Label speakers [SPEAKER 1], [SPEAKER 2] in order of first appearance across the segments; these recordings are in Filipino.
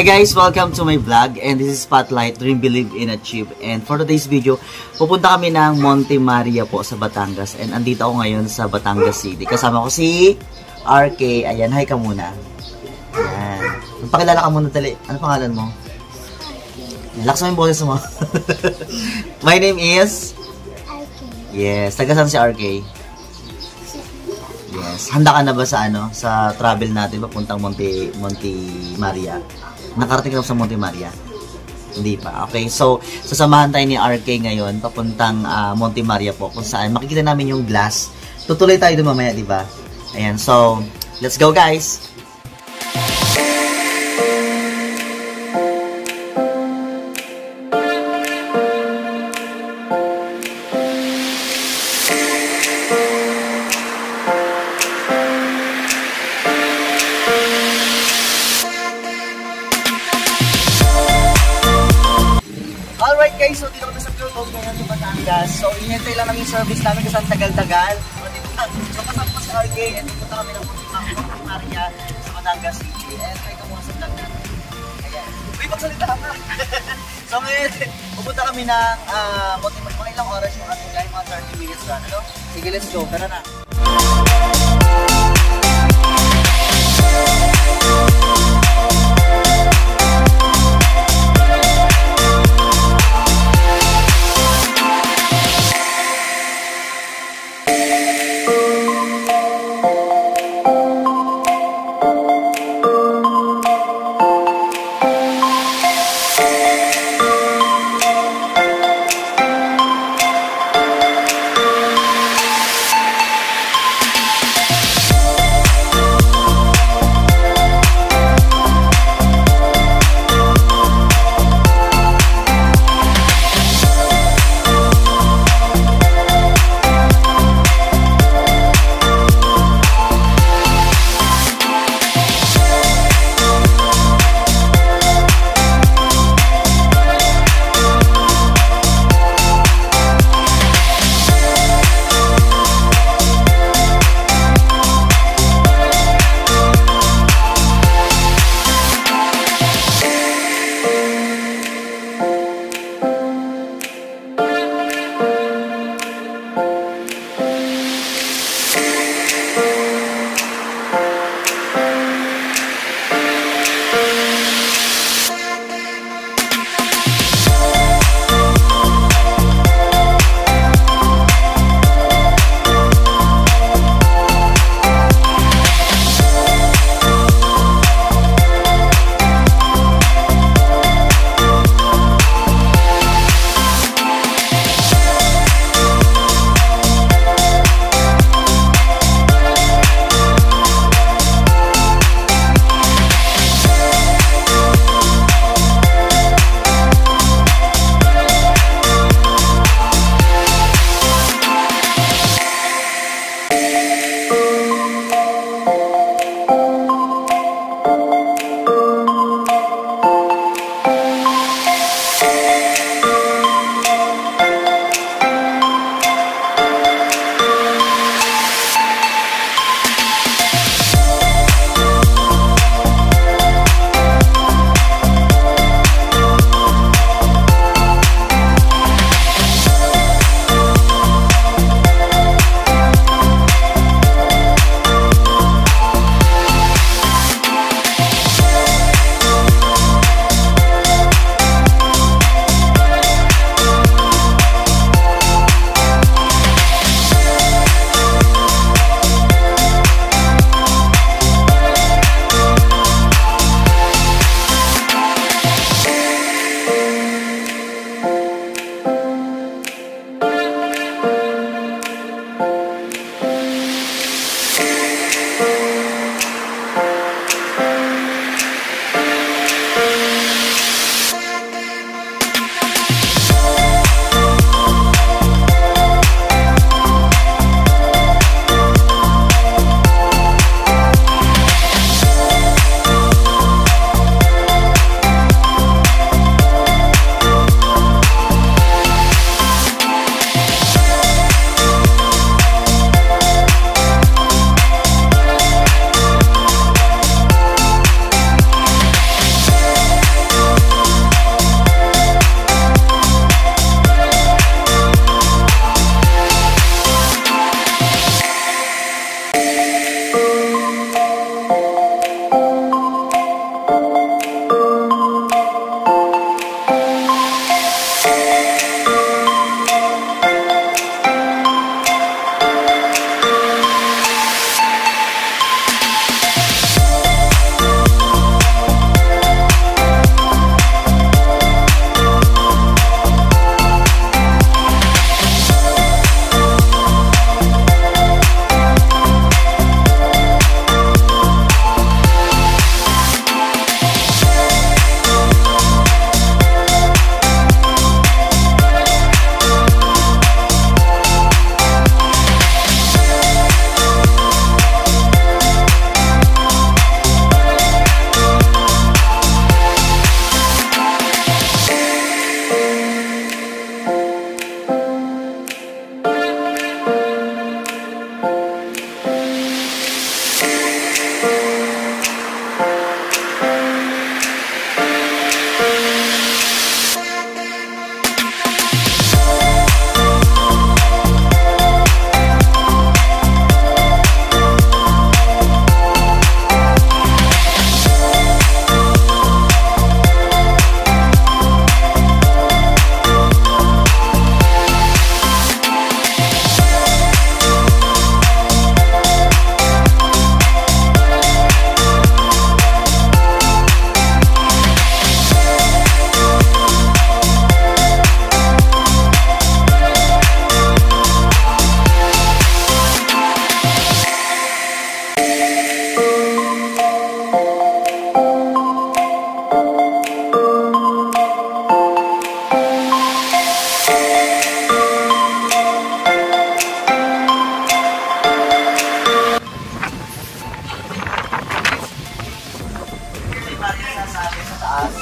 [SPEAKER 1] Hi guys! Welcome to my vlog and this is Spotlight Dream, Believe in, Achieve. And for today's video, pupunta kami ng Monte Maria po sa Batangas. And andito ako ngayon sa Batangas City. Kasama ko si RK. Ayan, hi ka muna. Ayan. Magpakilala ka muna tali. Ano pangalan mo? Lakas mo yung boses mo. My name is? RK. Yes. Taga-saan si RK? Yes. Handa ka na ba sa sa travel natin papuntang Monte Maria? Nakarating ka sa Monte Maria? Hindi pa. Okay. So, sasamahan tayo ni RK ngayon papuntang Monte Maria po kung saan makikita namin yung glass. Tutuloy tayo doon mamaya, di ba? Ayan. So, let's go guys! Alright guys, so dito kami sa Pure Gold ngayon sa Batangas. So inintay lang namin yung service namin kasi ang tagal-tagal. So kasama ko si RK and pupunta kami ng Monte Maria sa Batangas City. And try ka muna sa vlog natin. Ayan. Uy, magsalita ka na! So ngayon, pupunta kami ng Monte Maria. Mga ilang oras yung ating guys, mga 30 minutes run. Ano? Sige, let's go. Tara na!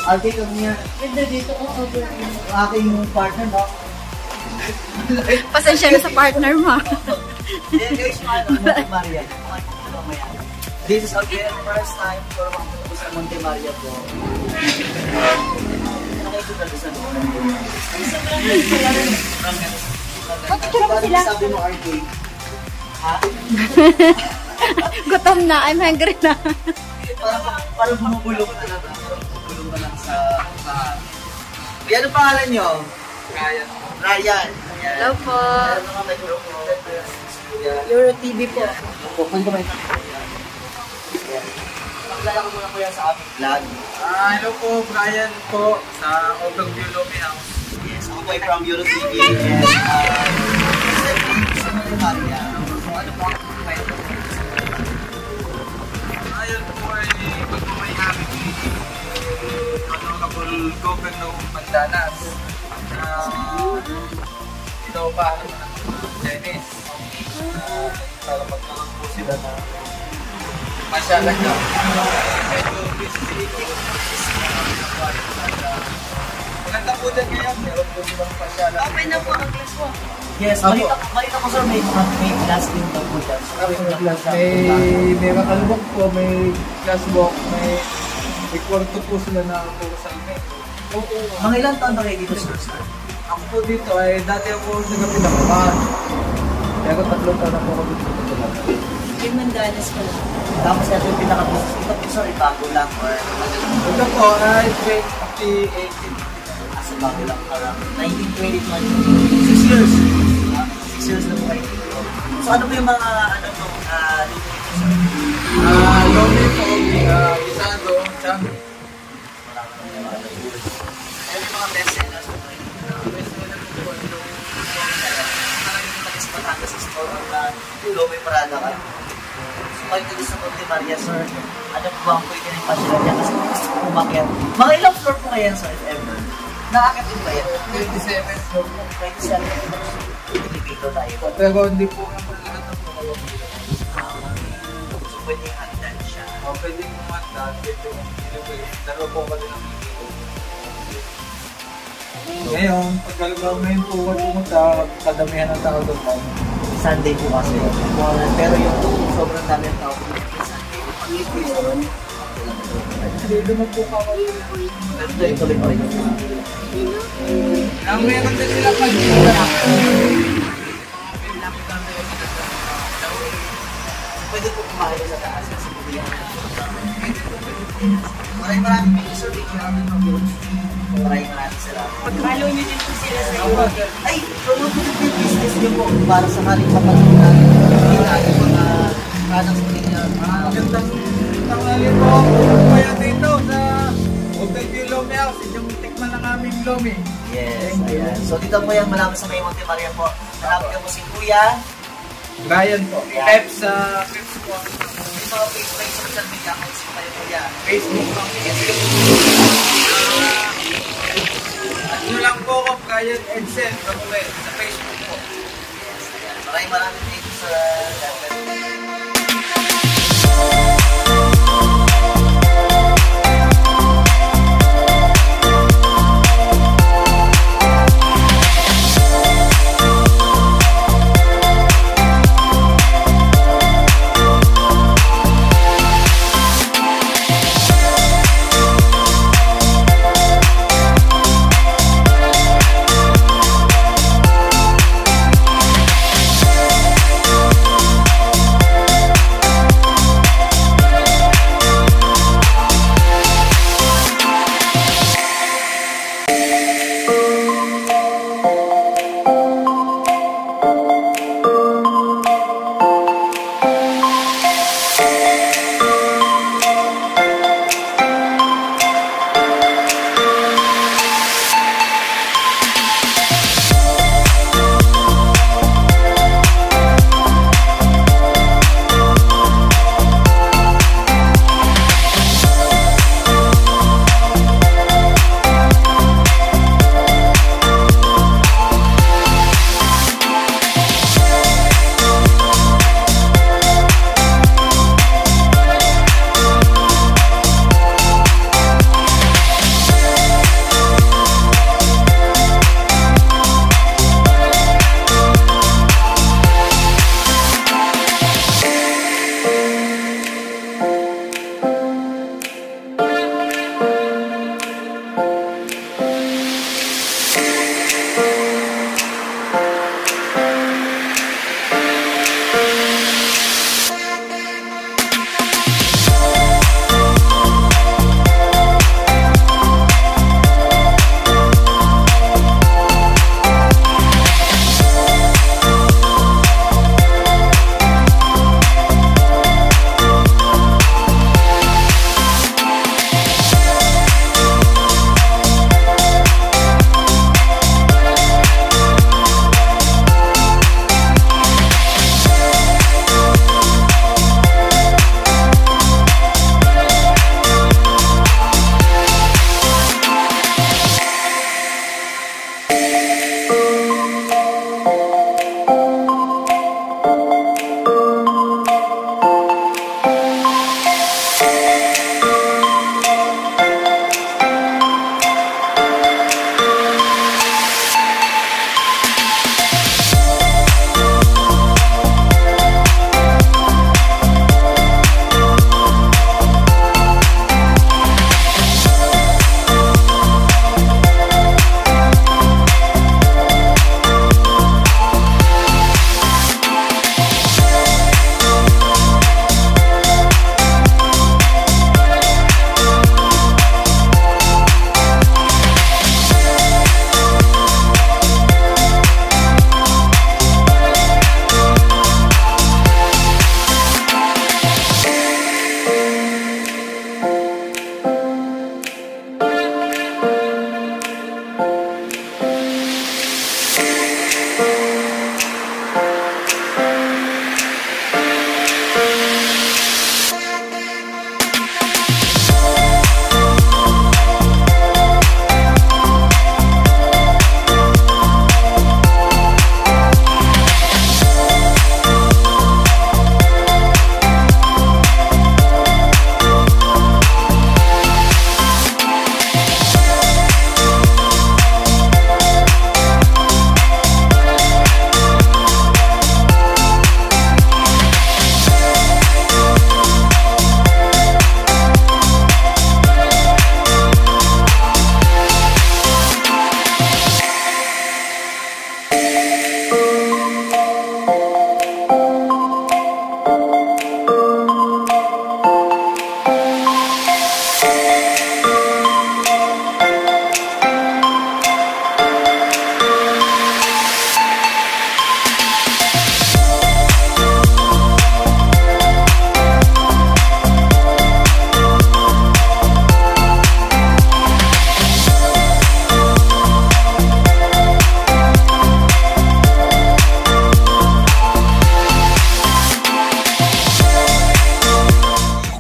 [SPEAKER 1] I'll take on niya.
[SPEAKER 2] Ganda dito, over.
[SPEAKER 1] Aking partner, no?
[SPEAKER 2] Pasensya na sa partner mo.
[SPEAKER 1] Then guys, Monte Maria. This is our very first time for makapunta sa Monte Maria po. Nakikita doon sa loob.
[SPEAKER 2] Bakit ka naman sila?
[SPEAKER 1] Sabi mo, arcade. Ha?
[SPEAKER 2] Gutom na, I'm hungry na.
[SPEAKER 1] Parang bumubulong ka lang. Bumubulong ka lang sa... Ano pangalan nyo?
[SPEAKER 3] Ryan.
[SPEAKER 1] Ryan.
[SPEAKER 2] Hello po.
[SPEAKER 1] Meron mga microphone.
[SPEAKER 2] Euro TV po.
[SPEAKER 1] Pwede ba ito? Pagkala ko muna po yan sa aming vlog.
[SPEAKER 3] Hello po, Brian po sa Overview Lobby House.
[SPEAKER 1] Yes, ako po ay from Euro TV. And sa Monte Maria. Ano po ang kayo?
[SPEAKER 3] Ayun po ay pagmamayari ni Honorable Governor Mandanas. Ito pa ng Chinese. Para magkaroon po sila na masyadong na medyo busy. Maganda po dyan ngayon, meron po silang masyadong.
[SPEAKER 2] Open na po ang glass po.
[SPEAKER 1] Yes, balita ko sir, may class din daw po dyan.
[SPEAKER 3] May makalubok po, may glassbox, may kwarto po sila na po sa amin.
[SPEAKER 1] Mga ilang taon na kayo dito sir?
[SPEAKER 3] Ako po dito ay dati ako nagpinakaman. Pero 3 taon na po ako dito.
[SPEAKER 2] Yung Mandanas ko lang.
[SPEAKER 1] Tapos ito yung pinaka-business. Ito po sir, bago lang or
[SPEAKER 3] Ito po ay 2018.
[SPEAKER 1] as bago lang. Parang 1920, 6 years. 6 years na po kayo dito. So ano po yung mga ano to, dito sir?
[SPEAKER 3] Lomi po, Gisado, Changi.
[SPEAKER 1] Ano yung mga best sellers po kayo? Batangas store na Lomi Parada ka. So kayo dito sa Monte Maria sir, ano po ba ang pwede na pasyalan niya kasi gusto ko umakyat. Mga ilang floor po kayo sir if ever? Nakakit din ba yan?
[SPEAKER 3] 27 po.
[SPEAKER 1] 27 elevator tayo.
[SPEAKER 3] Pero hindi po ang paglahat ng po kayo.
[SPEAKER 1] So pwede yung hagdan siya.
[SPEAKER 3] Pwede yung matag, pwede yung dalawa po kasi ng ngayon, pagkalibaw ngayon po ako pumunta, kadamihan ng tao doon.
[SPEAKER 1] Sunday po kasi. Pero yung sobrang dami ng tao, Sunday po pag-ibig.
[SPEAKER 3] Hindi naman po kawal.
[SPEAKER 1] Tuloy pa rin.
[SPEAKER 3] Ang meron din sila pag-ibig.
[SPEAKER 1] Pwede po kumain sa taas kasi bibigyan maraming serving namin mag-yun. Maraming salamat.
[SPEAKER 2] Pag-follow nyo din po sila sa iyo.
[SPEAKER 1] Ay, promote po yung business niyo po para sa kaling kapatid natin. Hindi natin mga kanang sa kanya.
[SPEAKER 3] Magandang tangali po. Kaya dito sa Overview Lomi House, yung tikman ng aming Lomi.
[SPEAKER 1] Yes, ayan. So dito po yung malapit sa may Monte Maria po. Malapit ka po si Kuya.
[SPEAKER 3] Brian po. Peps po.
[SPEAKER 1] May mga Facebook social media accounts po kayo Kuya.
[SPEAKER 3] Facebook po. At nyo lang po ako, Brian Edsel, Samuel, sa Facebook po.
[SPEAKER 1] Yes, ayan. Maraming thank you sa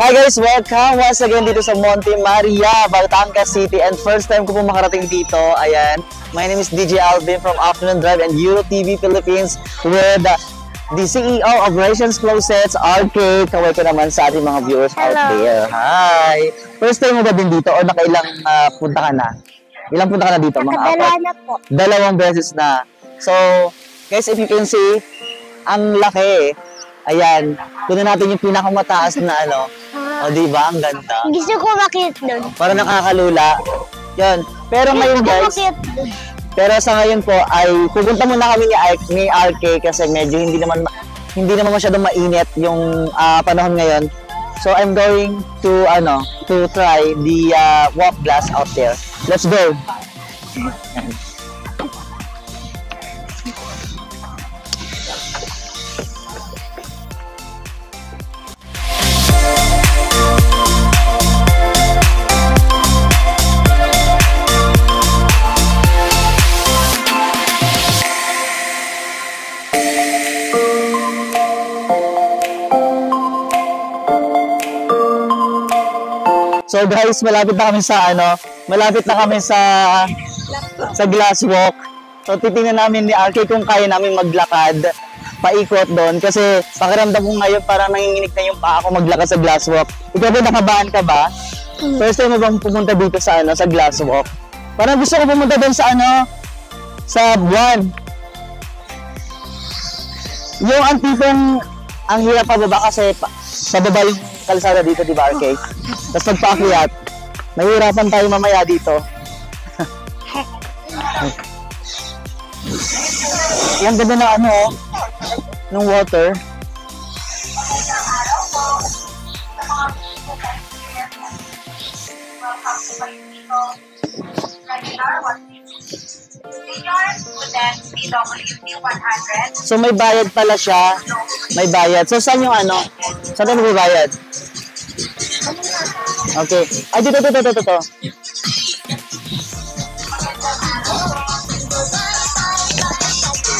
[SPEAKER 1] Hi guys, welcome once again dito sa Monte Maria, Batangas City. And first time ko po makarating dito. Ayan, my name is DJ Alvin from Afternoon Drive and Euro TV Philippines with the CEO of Operations Closets, RK. Kaway ko naman sa ating mga viewers out there. Hi! First time mo ba din dito o nakailang punta ka na? Ilang punta ka na dito? Mga
[SPEAKER 4] Nakadala na po.
[SPEAKER 1] 2 beses na. So, guys, if you can see, ang laki. Ayan, kunin natin yung pinakamataas na ano. O, diba? Ang ganda.
[SPEAKER 4] Gusto ko makita doon.
[SPEAKER 1] Para nakakalula. Yan. Pero ngayon,
[SPEAKER 4] Gusto ko
[SPEAKER 1] guys,
[SPEAKER 4] makita doon.
[SPEAKER 1] pero sa ngayon po ay pupunta muna kami ni RK kasi medyo hindi naman masyadong mainit yung panahon ngayon. So I'm going to try the walk glass out there. Let's go. So guys, malapit na kami sa glass walk. So titingnan namin ni RK kung kaya namin maglakad paikot doon kasi pakiramdam ko ngayon parang nanginginig na yung paa ko maglakad sa glass walk. Ikaw ba, nakabahan ka ba? First time mo bang pumunta dito sa glass walk? Parang gusto ko pumunta doon sa buwan. Yung tipong ang hirap pababa kasi sa baba yung kalsada dito, di ba, RK? Tapos pagpaakyat, nahihirapan tayo mamaya dito. Yung ganda na ng water. So may bayad pala siya. May bayad. So saan yung saan tayo magbabayad? Okay. Ay, dito.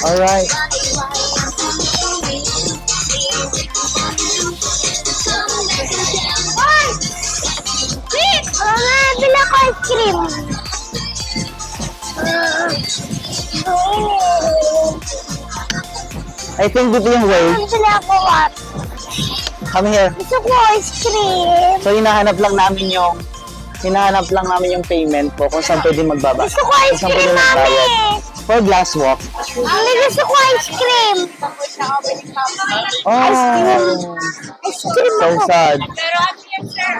[SPEAKER 1] Alright.
[SPEAKER 4] Wait! Bila ko ice cream.
[SPEAKER 1] I think dito yung way.
[SPEAKER 4] Bila ko what?
[SPEAKER 1] Come here.
[SPEAKER 4] Gusto ko ice cream.
[SPEAKER 1] So hinahanap lang namin yung payment po kung saan pwede magbaba.
[SPEAKER 4] Gusto ko ice
[SPEAKER 1] Kung saan
[SPEAKER 4] cream,
[SPEAKER 1] pwede magbayad.
[SPEAKER 4] mami.
[SPEAKER 1] For glass walk.
[SPEAKER 4] Mami, gusto ko ice cream.
[SPEAKER 1] Oh,
[SPEAKER 4] Ice cream
[SPEAKER 1] so
[SPEAKER 4] ako.
[SPEAKER 1] sad.
[SPEAKER 2] Pero at yan, sir,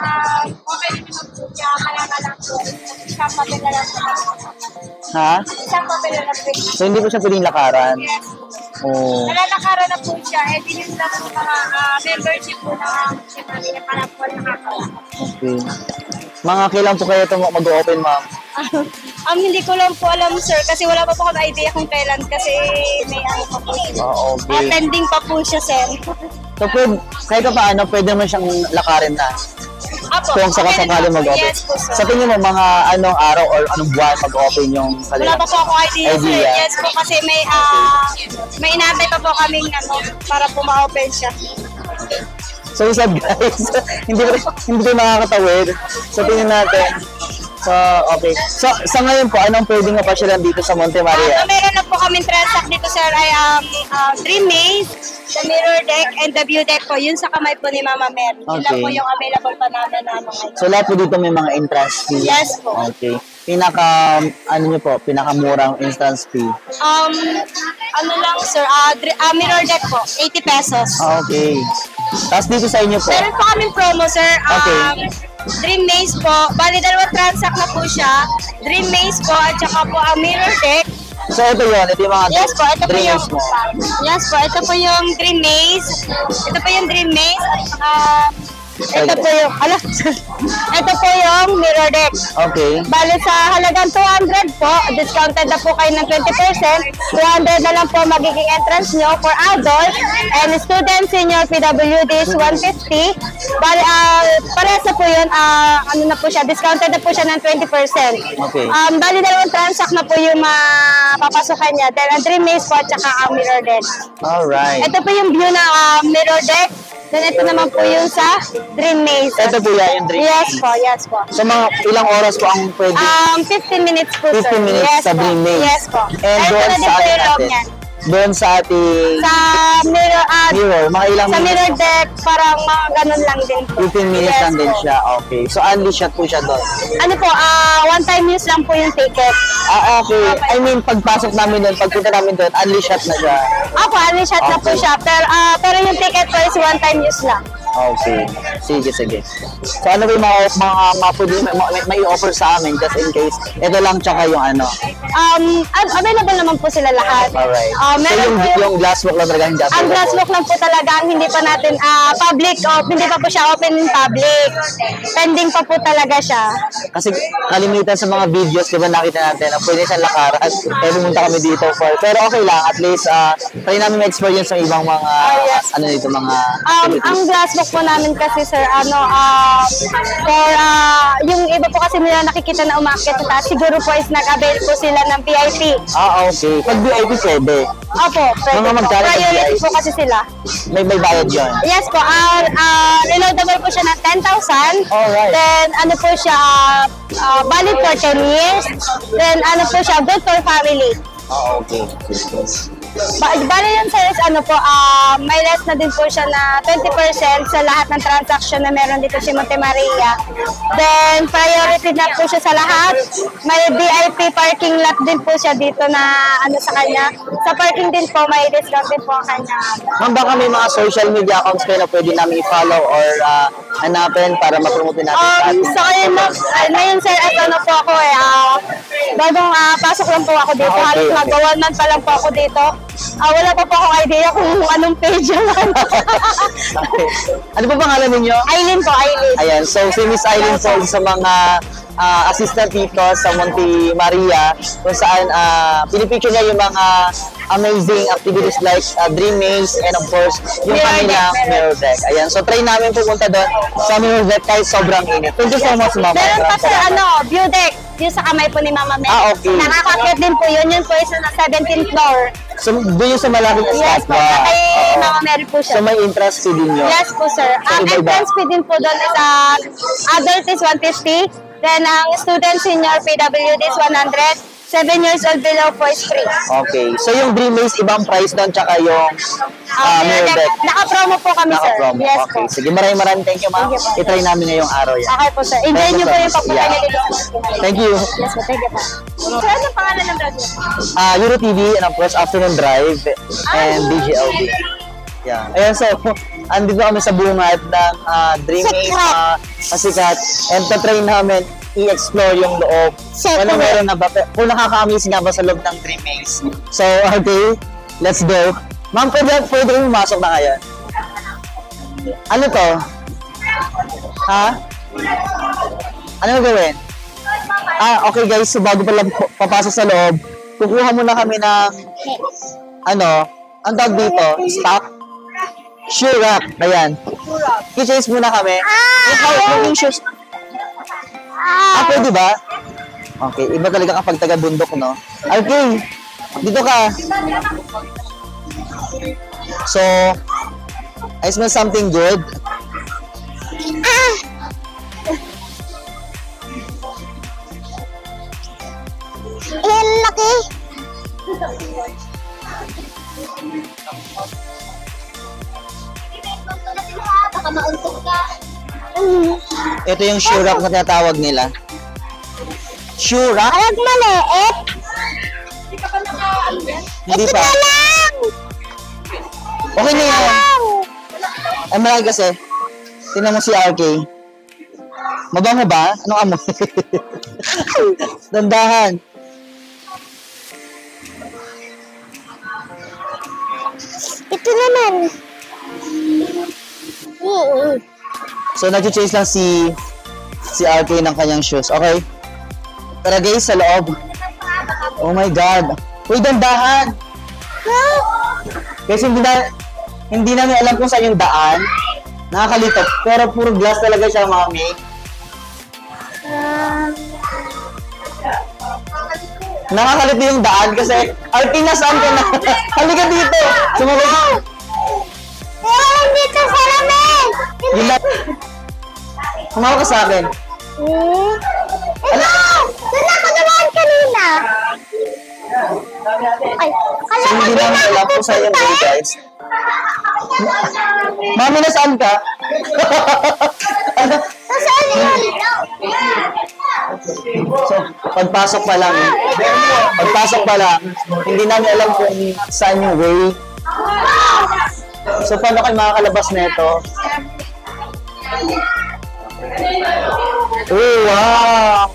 [SPEAKER 2] okay naman po siya. Kaya nga lang po, isang papel na lang po.
[SPEAKER 1] Ha?
[SPEAKER 2] Isang papel na lang po.
[SPEAKER 1] So hindi po siya pwedeng lakaran. Oh.
[SPEAKER 2] Nalalakaran na po siya. Eh, din yung lang ng mga membership po na sinabi niya para po nakakaroon.
[SPEAKER 1] Okay. Mga kailan po kayo ito mag-open, ma'am?
[SPEAKER 2] Hindi ko lang po alam, sir, kasi wala pa po akong idea kung kailan kasi may pa po siya.
[SPEAKER 1] Okay.
[SPEAKER 2] Pending pa po siya, sir.
[SPEAKER 1] So, kahit pa paano, pwede mo siyang lakarin na.
[SPEAKER 2] Apo,
[SPEAKER 1] Kung sakasakali mag-open.
[SPEAKER 2] Yes po, sir.
[SPEAKER 1] Sa tingin mo, mga anong araw or anong buwan mag-open yung
[SPEAKER 2] Wala pa po akong idea, sir.
[SPEAKER 1] Idea.
[SPEAKER 2] Yes po, kasi may inaantay pa po kaming para po ma-open siya.
[SPEAKER 1] So, sad guys. hindi ko nakakatawid. So, tingnan natin. So, okay. So, sa ngayon po, anong pwedeng mapasyalan dito sa Monte Maria?
[SPEAKER 2] Meron na po kami transact dito, sir, ay Dream Maze, the Mirror Deck, and the View Deck po. Yun sa kamay po ni Mama Mary. Yun lang
[SPEAKER 1] Okay.
[SPEAKER 2] po yung available pa namin na ngayon.
[SPEAKER 1] So, lahat po dito may mga entrance fee?
[SPEAKER 2] Yes po.
[SPEAKER 1] Okay. Pinakamurang entrance fee?
[SPEAKER 2] Ano lang, sir, Mirror Deck po, 80 pesos.
[SPEAKER 1] Okay. Tapos dito sa inyo po?
[SPEAKER 2] Meron po kaming promo, sir.
[SPEAKER 1] Okay.
[SPEAKER 2] Dream Maze po. Bali, 2 transact na po siya. Dream Maze po at saka po ang Mirror Deck.
[SPEAKER 1] So ito yun, ito yung mga
[SPEAKER 2] Yes po, ito po yung
[SPEAKER 1] dreams mo.
[SPEAKER 2] Yes po, ito po yung Dream Maze. Ito po yung Dream Maze at saka ito po yung ito po yung Mirror Deck.
[SPEAKER 1] Okay.
[SPEAKER 2] Bali sa halagang 200 po, discounted na po kayo ng 20%. 200 na lang po magiging entrance nyo for adult and student senior PWD is 150. Bali, parehas na po yun, ano na po siya, discounted na po siya ng 20%.
[SPEAKER 1] Okay.
[SPEAKER 2] Bali 2 transact na po yung mapapasukan niya. Then, ang Dream Maze po at saka ang Mirror Deck.
[SPEAKER 1] Alright.
[SPEAKER 2] Ito po yung view ng Mirror Deck. Then ito naman po yung sa Dream Maze.
[SPEAKER 1] Ito po yan, yung Dream
[SPEAKER 2] Yes po, yes po.
[SPEAKER 1] So mga ilang oras po ang pwede?
[SPEAKER 2] 15 minutes po, sir.
[SPEAKER 1] 15 minutes
[SPEAKER 2] Yes
[SPEAKER 1] sa
[SPEAKER 2] po.
[SPEAKER 1] Dream Maze.
[SPEAKER 2] Yes po.
[SPEAKER 1] And
[SPEAKER 2] Ito
[SPEAKER 1] doon
[SPEAKER 2] na din
[SPEAKER 1] sa
[SPEAKER 2] po
[SPEAKER 1] atin
[SPEAKER 2] yung loob
[SPEAKER 1] natin.
[SPEAKER 2] niyan.
[SPEAKER 1] Doon sa ating
[SPEAKER 2] Sa
[SPEAKER 1] mirror, mga ilang
[SPEAKER 2] sa mirror
[SPEAKER 1] minutes?
[SPEAKER 2] deck, parang mga ganun lang din po.
[SPEAKER 1] 15 minutes
[SPEAKER 2] Yes
[SPEAKER 1] lang din
[SPEAKER 2] po.
[SPEAKER 1] siya. Okay. So only shot po siya doon.
[SPEAKER 2] Ano po, one time use lang po yung ticket.
[SPEAKER 1] Okay. I mean, pagpasok namin doon, pagpunta namin doon, only shot na siya.
[SPEAKER 2] Opo, only shot na po
[SPEAKER 1] Okay.
[SPEAKER 2] siya. Pero yung ticket po is one time use lang.
[SPEAKER 1] Okay. Sige, sige. So ano ba yung mga pwede may offer sa amin just in case? Ito lang tsaka yung ano.
[SPEAKER 2] Available naman po sila lahat.
[SPEAKER 1] Alright. So
[SPEAKER 2] Meron po
[SPEAKER 1] yung glasswalk lang talaga hindi
[SPEAKER 2] ang
[SPEAKER 1] available.
[SPEAKER 2] glasswalk lang po talaga ang hindi pa natin public o hindi pa po siya open in public. Pending pa po talaga siya.
[SPEAKER 1] Kasi kalimitan sa mga videos, di ba nakita natin na pwede siyang lakaran. Kaya pumunta kami dito for. Pero okay lang, at least try namin ma-experience ng ibang mga,
[SPEAKER 2] Yes.
[SPEAKER 1] ano dito, mga
[SPEAKER 2] Ang glassbook po namin kasi sir, yung iba po kasi nila nakikita na umakyat sa taas, siguro po is nag-avail po sila ng VIP.
[SPEAKER 1] okay. Pag VIP pwede.
[SPEAKER 2] Opo, pwede
[SPEAKER 1] Mga
[SPEAKER 2] po.
[SPEAKER 1] magkano ng
[SPEAKER 2] Priority
[SPEAKER 1] VIP?
[SPEAKER 2] po kasi sila.
[SPEAKER 1] May bayad yun.
[SPEAKER 2] Yes po, reloadable po siya ng 10,000.
[SPEAKER 1] Alright.
[SPEAKER 2] Then ano po siya, valid for 10 years. Then ano po siya, good for family.
[SPEAKER 1] Okay.
[SPEAKER 2] Bali yan sir is ano po, may less na din po siya na 20% sa lahat ng transaction na meron dito si Monte Maria. Then priority na po siya sa lahat. May VIP parking lot din po siya dito na ano sa kanya. Sa parking din po may discount din po ang kanya.
[SPEAKER 1] Ma'am, baka may mga social media accounts kayo na pwede namin i-follow or hanapin para ma-promote natin sa atin.
[SPEAKER 2] So ngayon sir, at ano po ako bagong pasok lang po ako dito.
[SPEAKER 1] Okay,
[SPEAKER 2] Halos
[SPEAKER 1] okay.
[SPEAKER 2] mag-1 month pa lang po ako dito. Wala pa po akong idea kung anong page yung
[SPEAKER 1] Okay. Ano po pangalan ninyo?
[SPEAKER 2] Aileen po, Aileen.
[SPEAKER 1] Ayan, so si Miss Aileen po sa mga assistant dito sa Monte Maria kung saan pinipicture niya yung mga amazing activities like Dream Maze and of course yung
[SPEAKER 2] Mirror
[SPEAKER 1] kanilang
[SPEAKER 2] deck.
[SPEAKER 1] mirror deck. Ayan, so try namin pumunta doon sa mirror deck kahit sobrang init. Thank you so much, Ma'am.
[SPEAKER 2] Meron pa
[SPEAKER 1] Maraming
[SPEAKER 2] sir,
[SPEAKER 1] salamat.
[SPEAKER 2] view deck. Yung sa kamay po ni Mama Mel.
[SPEAKER 1] Okay.
[SPEAKER 2] Nakakakit din po yun. Yun po is na 17th floor.
[SPEAKER 1] So, doon yung sa malaking
[SPEAKER 2] Yes po.
[SPEAKER 1] statwa.
[SPEAKER 2] Kay
[SPEAKER 1] Oo.
[SPEAKER 2] Mama Mel po
[SPEAKER 1] So,
[SPEAKER 2] siya.
[SPEAKER 1] may interest fee din yun.
[SPEAKER 2] Yes po sir. Ang
[SPEAKER 1] iba-iba.
[SPEAKER 2] entrance fee din po doon is adult is 150. Then ang student senior PWD is 100. 7 years old below po is free.
[SPEAKER 1] Okay. So, yung Dream Maze, ibang price doon, tsaka yung mirror deck.
[SPEAKER 2] Naka-promo po kami sir.
[SPEAKER 1] Naka-promo.
[SPEAKER 2] Yes
[SPEAKER 1] Okay.
[SPEAKER 2] po.
[SPEAKER 1] Sige, maraming thank you, ma'am.
[SPEAKER 2] Thank you po.
[SPEAKER 1] I-try namin ngayong araw yan.
[SPEAKER 2] Okay po sir. Enjoy niyo po yung pagpunta
[SPEAKER 1] Yeah.
[SPEAKER 2] niyo dito.
[SPEAKER 1] Thank you.
[SPEAKER 2] Yes po. Thank you po. Sir, anong pangalan ng vlog niyo?
[SPEAKER 1] Euro TV and of course Afternoon Drive and DJLB. Yeah. Ayan, so andito kami sa bungad ng Dream Maze Pasikat and to-try namin i-explore yung loob. Ano meron na ba? Kung nakaka-amaze nga ba sa loob ng Dream Maze. So, okay, let's go. Ma'am, pwede rin pumasok na ngayon. Ano to? Ha? Ano gawin? Okay guys, so bago pala papasok sa loob, kukuha muna kami ng ang tawag dito, stock, shoe rack, ayan. I-chase muna kami. Yung shoes. Pwede ba? Okay, iba talaga kapag taga-bundok, no? Okay, dito ka. So, I smell something good.
[SPEAKER 4] Yan, laki. Baka mauntok ka.
[SPEAKER 1] Ito yung shoe rack na tinatawag nila. Shoe rack?
[SPEAKER 4] Alag maliit.
[SPEAKER 1] Hindi
[SPEAKER 4] Ito
[SPEAKER 1] pa.
[SPEAKER 4] na lang.
[SPEAKER 1] Okay na yan. Ay, marami kasi. Tingnan mo si RK. Mabango ba? Anong amoy? Dandahan.
[SPEAKER 4] Ito naman.
[SPEAKER 1] So, nag-chase lang si RK ng kanyang shoes. Okay? Tara guys, sa loob. Oh my God. Uy, dandahan. Kasi hindi namin alam kung saan yung daan. Nakakalito. Pero puro glass talaga siya, mami. Nakakalito yung daan kasi RK, nasaan ka na? Halika dito. Sumagot.
[SPEAKER 4] Dito sa lamin.
[SPEAKER 1] Kumawa ka sa akin.
[SPEAKER 4] Ito! Doon ako naman kanina. Ay,
[SPEAKER 1] So, hindi namin alam kung saan yung way, guys. Mami, nasaan ka?
[SPEAKER 4] Nasaan yun?
[SPEAKER 1] So, pagpasok pa lang, hindi namin alam kung saan yung way. So, paano kayo makakalabas nito? Oh, wow!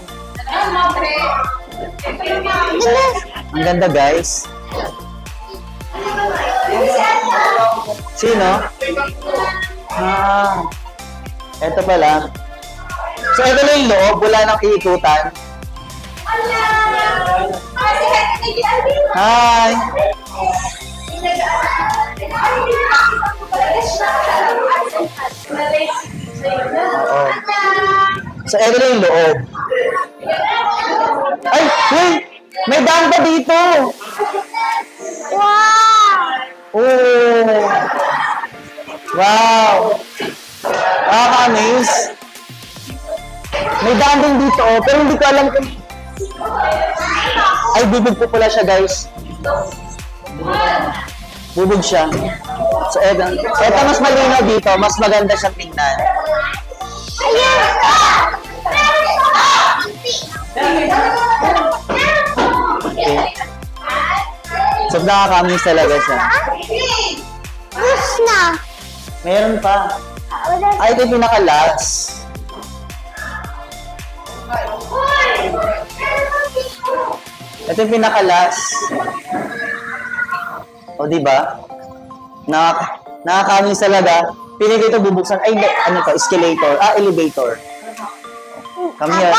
[SPEAKER 1] Ang ganda, guys. Sino? Eto pala. So, ito na yung loob. Wala nang iikutan. Hi! Oo. So, ito na yung loob. Ay! Wait! May daan pa dito!
[SPEAKER 4] Wow!
[SPEAKER 1] Oh! Wow! Nakaka-amaze. May daan din dito, oh, pero hindi ko alam kung... Ay, bubog po pala siya, guys. Bubog siya. So, eto mas malinaw dito, mas maganda siyang tingnan. Okay. So, nakaka-amaze talaga siya.
[SPEAKER 4] Bus na.
[SPEAKER 1] Meron pa. Ay, ito yung pinaka-last. Ito yung pinaka-last. O, diba? Nakaka-amaze talaga. Pili ko ito bubuksan. Ay, ano to? Escalator. Elevator. Come here.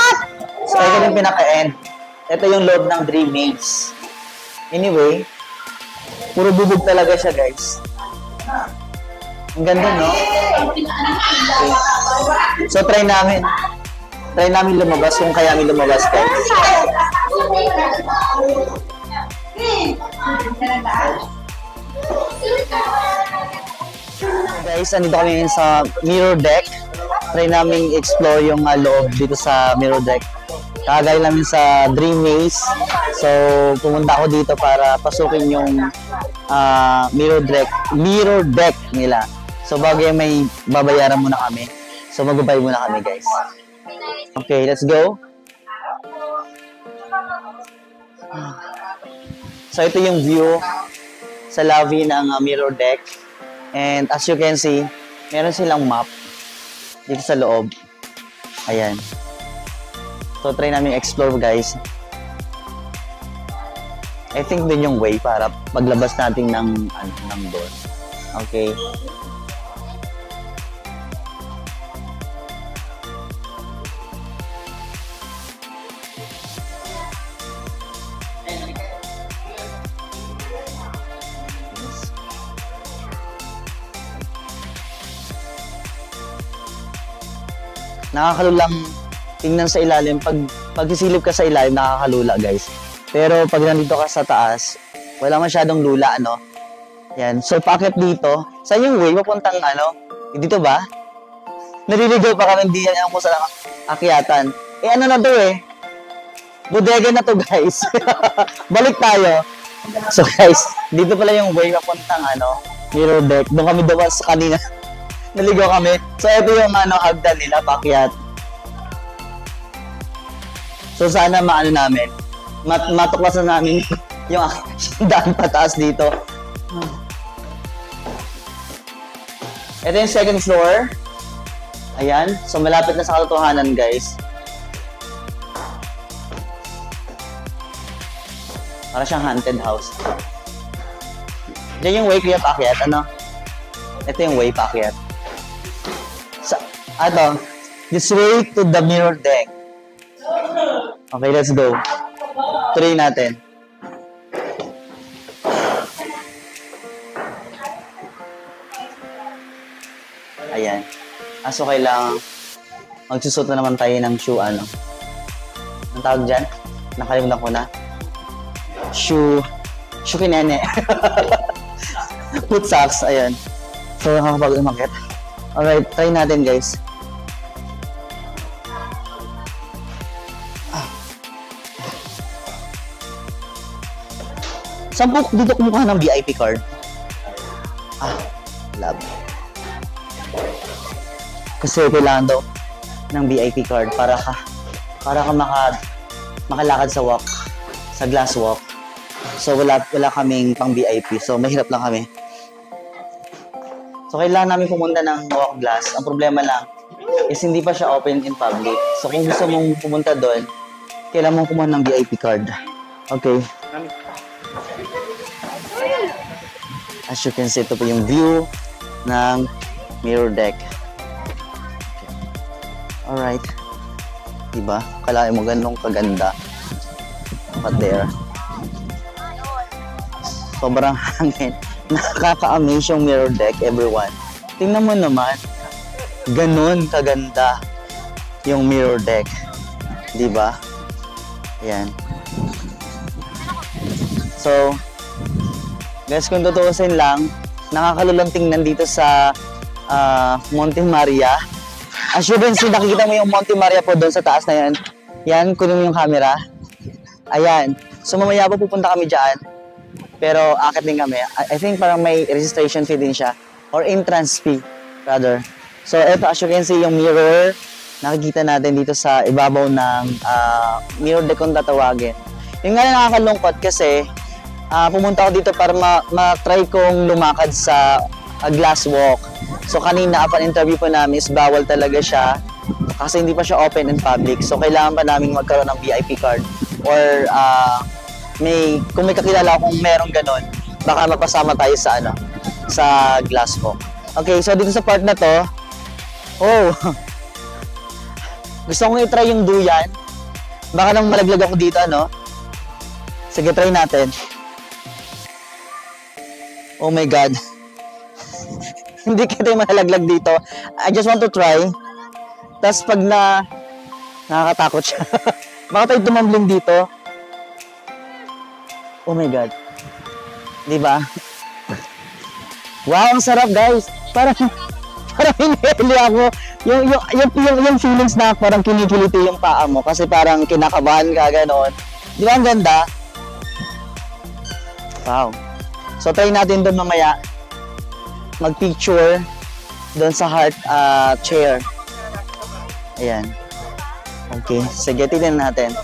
[SPEAKER 1] So, ito yung pinaka-end. Ito yung loob ng Dream Maze. Anyway, puro bubog talaga siya, guys. Ang ganda, no? Okay. So, try namin. Try namin lumabas kung kaya namin lumabas, guys. Guys, andito kami ngayon sa mirror deck. Try namin explore yung loob dito sa mirror deck. Kagaya namin sa Dream Maze. So, pumunta ako dito para pasukin yung mirror deck nila. So, bago yung may babayaran muna kami. So, mag-buy muna kami, guys. Okay, let's go. So, ito yung view sa lobby ng mirror deck. And as you can see, meron silang map dito sa loob. Ayan. So, try namin explore, guys. I think din yung way para paglabas natin ng door. Okay. Nakakalulang tingnan sa ilalim. Pag sisilip ka sa ilalim, nakakalula, guys. Pero pag nandito ka sa taas, wala masyadong lula, ano? Yan. So, paakyat dito. Saan yung way? Papuntang, dito ba? Naliligaw pa kami, hindi yan kung saan akyatan. Eh, ano na to eh? Bodega na to, guys. Balik tayo. So, guys, dito pala yung way papuntang, mirror deck. Doon kami dumas kanina. Naligaw kami. So, ito yung hagdan nila, paakyat. So, sana namin. Matuklasan namin yung daan pataas dito. Ito yung second floor. Ayan. So, malapit na sa katotohanan, guys. Para siyang haunted house. Diyan yung way kaya paakyat, Ito yung way paakyat. This way to the mirror deck. Okay, let's go. Try natin. Ayan. So, kailangan magsusot na naman tayo ng shoe, Ang tawag dyan? Nakalimutan ko na. Shoe kinene. Foot socks, ayan. So, nakakapag umakit. Alright, try natin guys. Saan po dito kumukuha ng VIP card? Love. Kasi kailangan daw ng VIP card para ka makalakad sa walk, sa glass walk. So wala kaming pang VIP. So mahirap lang kami. So kailangan namin pumunta ng walk glass. Ang problema lang is hindi pa siya open in public. So kung gusto mong pumunta doon, kailangan mong kumuha ng VIP card. Okay. As you can see, ito po yung view ng mirror deck. Okay. Alright. Diba? Kalahin mo ganun kaganda. But there. Sobrang hangin. Nakaka-amaze yung mirror deck, everyone. Tingnan mo naman. Ganun kaganda yung mirror deck. Diba? Ayan. So, guys, kung tutuusin lang, nakakalulang tingnan dito sa Monte Maria. As you can see, nakikita mo yung Monte Maria po doon sa taas na yan. Yan, kunin mo yung camera. Ayan. So, mamaya po pupunta kami dyan. Pero, akit din kami. I think parang may registration fee din siya. Or entrance fee, rather. So, eto, as you can see, yung mirror, nakikita natin dito sa ibabaw ng mirror deck kung tatawagin. Yung nga nakakalungkot kasi, pumunta ako dito para ma-try kong lumakad sa glass walk. So kanina, upon interview po namin is bawal talaga siya kasi hindi pa siya open in public. So kailangan pa namin magkaroon ng VIP card or kung may kakilala akong merong ganon, baka mapasama tayo sa sa glass walk. Okay, so dito sa part na to, gusto kong i-try yung duyan. Baka nang malaglag ako dito, Sige, try natin. Oh my God. Hindi kita malaglag dito. I just want to try. Tapos pag nakakatakot siya. Baka tayo tumambling dito. Oh my God. Diba? Wow, ang sarap guys. Parang hinihili ako. Yung feelings na parang kinikiliti yung paa mo. Kasi parang kinakabahan ka, ganon. Di ba ang ganda? Wow. So, try natin doon mamaya mag-picture doon sa heart chair. Ayan. Okay. Sige, tignan natin.